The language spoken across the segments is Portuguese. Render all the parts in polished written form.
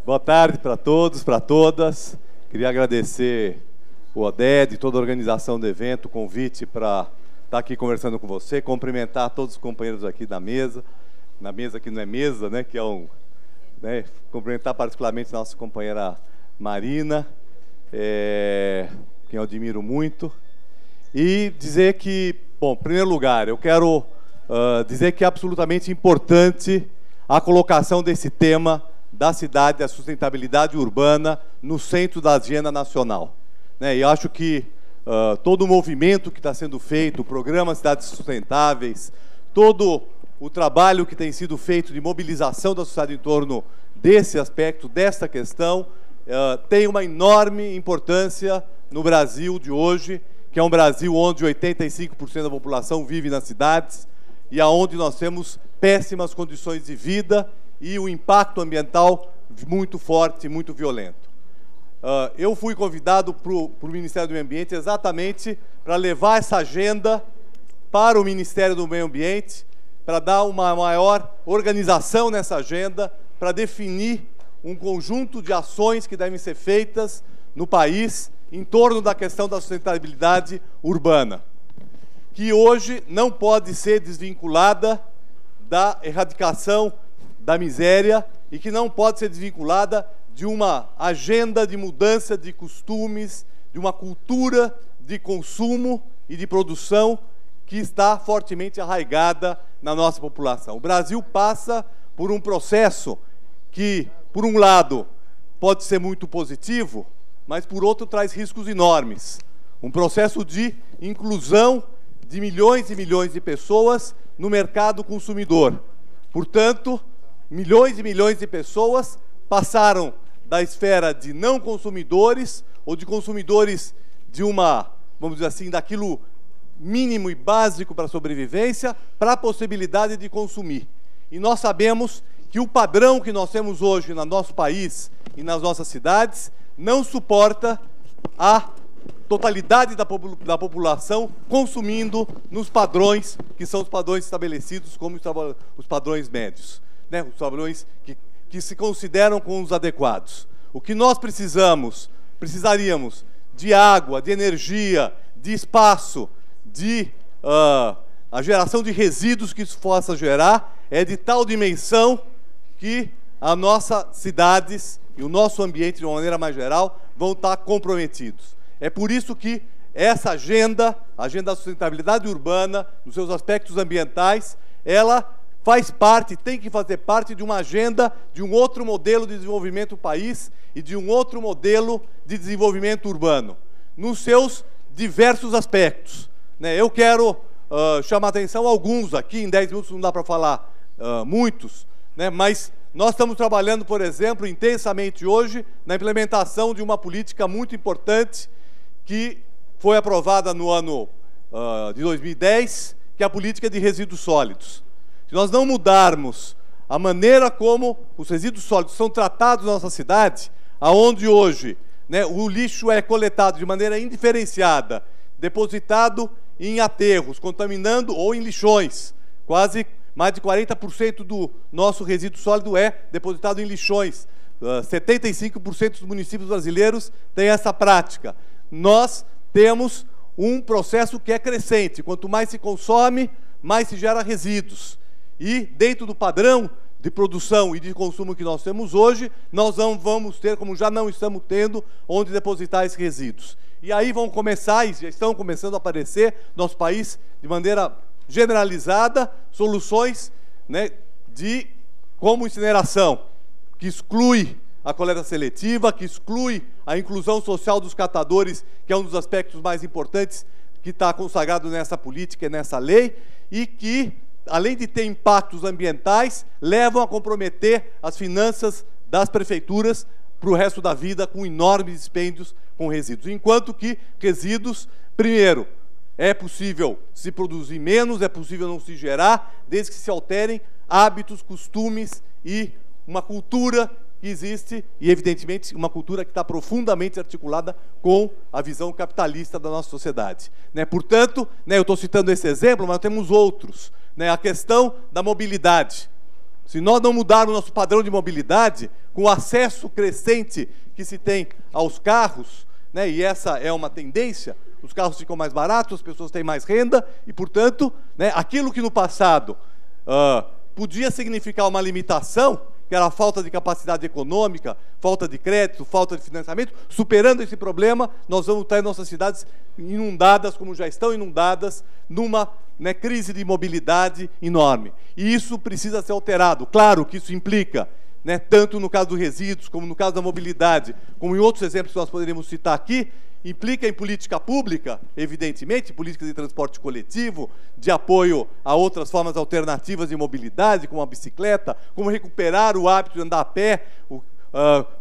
Boa tarde para todos, para todas. Queria agradecer o ODED, toda a organização do evento, o convite para estar aqui conversando com você, cumprimentar todos os companheiros aqui da mesa, na mesa que não é mesa, né, que é um... Né, cumprimentar particularmente a nossa companheira Marina, quem eu admiro muito, e dizer que, bom, em primeiro lugar, eu quero dizer que é absolutamente importante a colocação desse tema da cidade, da sustentabilidade urbana, no centro da agenda nacional. Né? E acho que todo o movimento que está sendo feito, o programa Cidades Sustentáveis, todo o trabalho que tem sido feito de mobilização da sociedade em torno desse aspecto, desta questão, tem uma enorme importância no Brasil de hoje, que é um Brasil onde 85% da população vive nas cidades e aonde nós temos péssimas condições de vida e um impacto ambiental muito forte, muito violento. Eu fui convidado para o Ministério do Meio Ambiente exatamente para levar essa agenda para o Ministério do Meio Ambiente, para dar uma maior organização nessa agenda, para definir um conjunto de ações que devem ser feitas no país em torno da questão da sustentabilidade urbana, que hoje não pode ser desvinculada da erradicação da miséria e que não pode ser desvinculada de uma agenda de mudança de costumes, de uma cultura de consumo e de produção que está fortemente arraigada na nossa população. O Brasil passa por um processo que, por um lado, pode ser muito positivo, mas, por outro, traz riscos enormes. Um processo de inclusão de milhões e milhões de pessoas no mercado consumidor. Portanto, milhões e milhões de pessoas passaram da esfera de não consumidores ou de consumidores de uma, vamos dizer assim, daquilo mínimo e básico para a sobrevivência, para a possibilidade de consumir. E nós sabemos que o padrão que nós temos hoje no nosso país e nas nossas cidades não suporta a totalidade da população consumindo nos padrões que são os padrões estabelecidos como os padrões médios, né? Os padrões que se consideram como os adequados. O que nós precisaríamos de água, de energia, de espaço, de a geração de resíduos que isso possa gerar é de tal dimensão que as nossas cidades e o nosso ambiente, de uma maneira mais geral, vão estar comprometidos. É por isso que essa agenda, a agenda da sustentabilidade urbana, nos seus aspectos ambientais, ela faz parte, tem que fazer parte de uma agenda de um outro modelo de desenvolvimento do país e de um outro modelo de desenvolvimento urbano, nos seus diversos aspectos. Eu quero chamar a atenção a alguns aqui, em 10 minutos não dá para falar muitos, mas nós estamos trabalhando, por exemplo, intensamente hoje, na implementação de uma política muito importante que foi aprovada no ano de 2010, que é a política de resíduos sólidos. Se nós não mudarmos a maneira como os resíduos sólidos são tratados na nossa cidade, aonde hoje o lixo é coletado de maneira indiferenciada, depositado em aterros, contaminando, ou em lixões. Quase mais de 40% do nosso resíduo sólido é depositado em lixões. 75% dos municípios brasileiros têm essa prática. Nós temos um processo que é crescente. Quanto mais se consome, mais se gera resíduos. E, dentro do padrão de produção e de consumo que nós temos hoje, nós não vamos ter, como já não estamos tendo, onde depositar esses resíduos. E aí vão começar, e já estão começando a aparecer no nosso país, de maneira generalizada, soluções como incineração, que exclui a coleta seletiva, que exclui a inclusão social dos catadores, que é um dos aspectos mais importantes que está consagrado nessa política e nessa lei, e que, além de ter impactos ambientais, levam a comprometer as finanças das prefeituras para o resto da vida, com enormes dispêndios com resíduos. Enquanto que resíduos, primeiro, é possível se produzir menos, é possível não se gerar, desde que se alterem hábitos, costumes e uma cultura que existe, e evidentemente uma cultura que está profundamente articulada com a visão capitalista da nossa sociedade. Portanto, eu estou citando esse exemplo, mas temos outros. A questão da mobilidade. se nós não mudarmos nosso padrão de mobilidade, com o acesso crescente que se tem aos carros, né, e essa é uma tendência, os carros ficam mais baratos, as pessoas têm mais renda, e, portanto, né, aquilo que no passado podia significar uma limitação, que era a falta de capacidade econômica, falta de crédito, falta de financiamento, superando esse problema, nós vamos ter nossas cidades inundadas, como já estão inundadas, numa, né, crise de mobilidade enorme. E isso precisa ser alterado. Claro que isso implica, né, tanto no caso dos resíduos, como no caso da mobilidade, como em outros exemplos que nós poderíamos citar aqui, implica em política pública, evidentemente, políticas de transporte coletivo, de apoio a outras formas alternativas de mobilidade, como a bicicleta, como recuperar o hábito de andar a pé,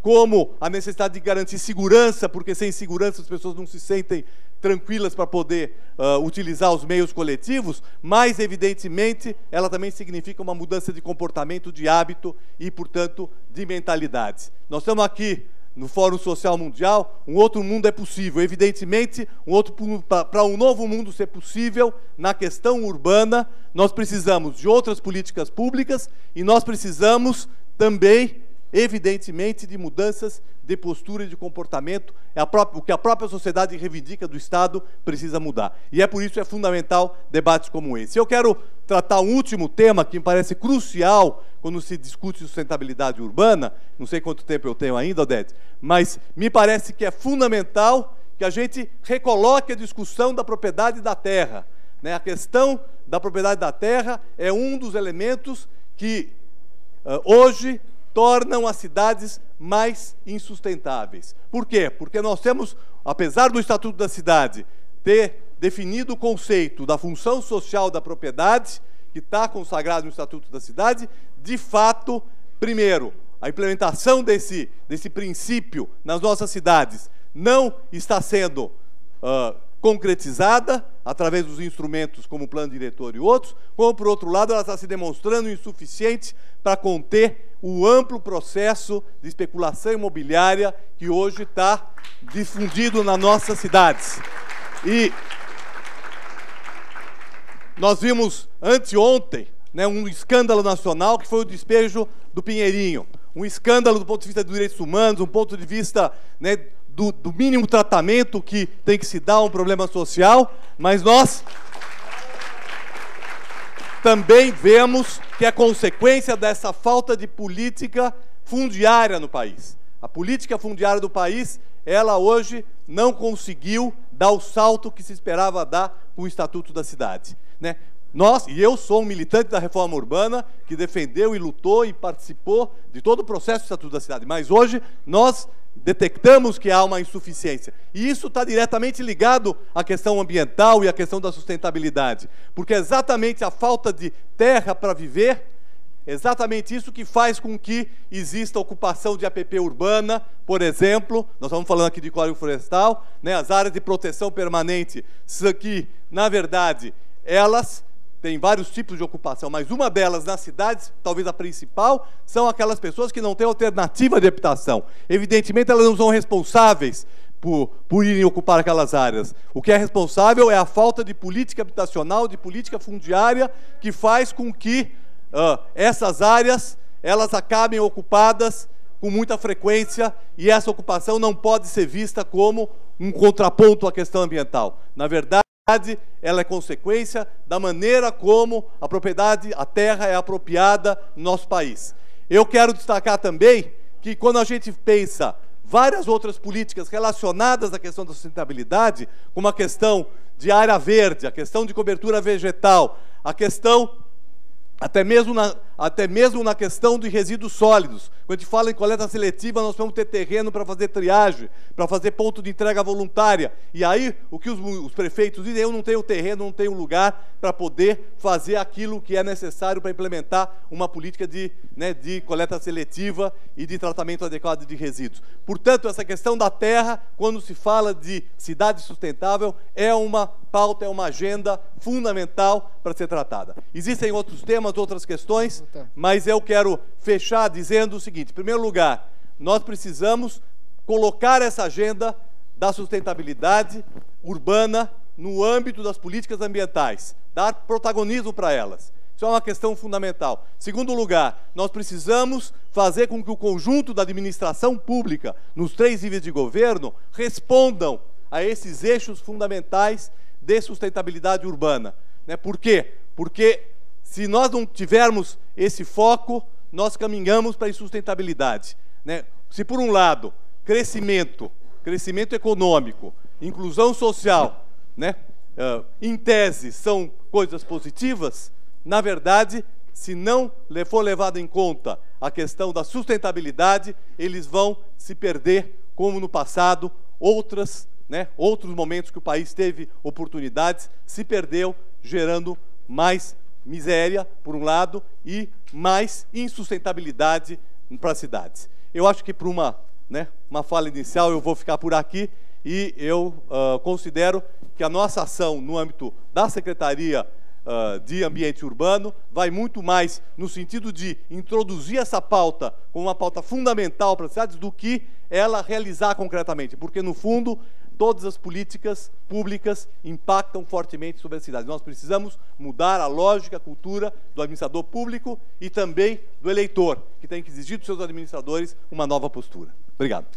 como a necessidade de garantir segurança, porque sem segurança as pessoas não se sentem tranquilas para poder utilizar os meios coletivos, mas, evidentemente, ela também significa uma mudança de comportamento, de hábito e, portanto, de mentalidade. Nós estamos aqui no Fórum Social Mundial, um outro mundo é possível. Evidentemente, para um novo mundo ser possível, na questão urbana, nós precisamos de outras políticas públicas e nós precisamos também, evidentemente, de mudanças de postura e de comportamento. O que a própria sociedade reivindica do Estado precisa mudar. E é por isso que é fundamental debates como esse. Eu quero tratar um último tema que me parece crucial quando se discute sustentabilidade urbana. Não sei quanto tempo eu tenho ainda, Odete, mas me parece que é fundamental que a gente recoloque a discussão da propriedade da terra, né? A questão da propriedade da terra é um dos elementos que hoje tornam as cidades mais insustentáveis. Por quê? Porque nós temos, apesar do Estatuto da Cidade ter definido o conceito da função social da propriedade, que está consagrado no Estatuto da Cidade, de fato, primeiro, a implementação desse princípio nas nossas cidades não está sendo concretizada através dos instrumentos como o plano diretor e outros, como, por outro lado, ela está se demonstrando insuficiente para conter o amplo processo de especulação imobiliária que hoje está difundido nas nossas cidades. E nós vimos anteontem, né, um escândalo nacional que foi o despejo do Pinheirinho. Um escândalo do ponto de vista dos direitos humanos, um ponto de vista, né, do mínimo tratamento que tem que se dar a um problema social, mas nós também vemos que é consequência dessa falta de política fundiária no país. A política fundiária do país, ela hoje não conseguiu dar o salto que se esperava dar com o Estatuto da Cidade, né? E eu sou um militante da reforma urbana que defendeu e lutou e participou de todo o processo do Estatuto da Cidade, mas hoje nós detectamos que há uma insuficiência. E isso está diretamente ligado à questão ambiental e à questão da sustentabilidade, porque é exatamente a falta de terra para viver, exatamente isso que faz com que exista ocupação de APP urbana, por exemplo, nós estamos falando aqui de Código Florestal, né, as áreas de proteção permanente, isso aqui, na verdade, elas têm vários tipos de ocupação, mas uma delas nas cidades, talvez a principal, são aquelas pessoas que não têm alternativa de habitação. Evidentemente, elas não são responsáveis por irem ocupar aquelas áreas. O que é responsável é a falta de política habitacional, de política fundiária, que faz com que essas áreas elas acabem ocupadas com muita frequência, e essa ocupação não pode ser vista como um contraponto à questão ambiental. Na verdade, ela é consequência da maneira como a propriedade, a terra é apropriada no nosso país. Eu quero destacar também que quando a gente pensa várias outras políticas relacionadas à questão da sustentabilidade, como a questão de área verde, a questão de cobertura vegetal, a questão até mesmo na questão de resíduos sólidos. Quando a gente fala em coleta seletiva, nós vamos ter terreno para fazer triagem, para fazer ponto de entrega voluntária. E aí, o que os prefeitos dizem, eu não tenho terreno, não tenho lugar para poder fazer aquilo que é necessário para implementar uma política de coleta seletiva e de tratamento adequado de resíduos. Portanto, essa questão da terra, quando se fala de cidade sustentável, é uma pauta, é uma agenda fundamental para ser tratada. Existem outros temas, outras questões, mas eu quero fechar dizendo o seguinte: em primeiro lugar, nós precisamos colocar essa agenda da sustentabilidade urbana no âmbito das políticas ambientais, dar protagonismo para elas. Isso é uma questão fundamental. Segundo lugar, nós precisamos fazer com que o conjunto da administração pública, nos 3 níveis de governo, respondam a esses eixos fundamentais de sustentabilidade urbana. Por quê? Porque se nós não tivermos esse foco, nós caminhamos para a insustentabilidade. Se por um lado, crescimento econômico, inclusão social, em tese são coisas positivas, na verdade, se não for levado em conta a questão da sustentabilidade, eles vão se perder, como no passado, outros momentos que o país teve oportunidades, se perdeu, gerando mais miséria, por um lado, e mais insustentabilidade para as cidades. Eu acho que para uma fala inicial eu vou ficar por aqui e eu considero que a nossa ação no âmbito da Secretaria de Ambiente Urbano vai muito mais no sentido de introduzir essa pauta como uma pauta fundamental para as cidades do que ela realizar concretamente, porque no fundo todas as políticas públicas impactam fortemente sobre as cidades. Nós precisamos mudar a lógica, a cultura do administrador público e também do eleitor, que tem que exigir dos seus administradores uma nova postura. Obrigado.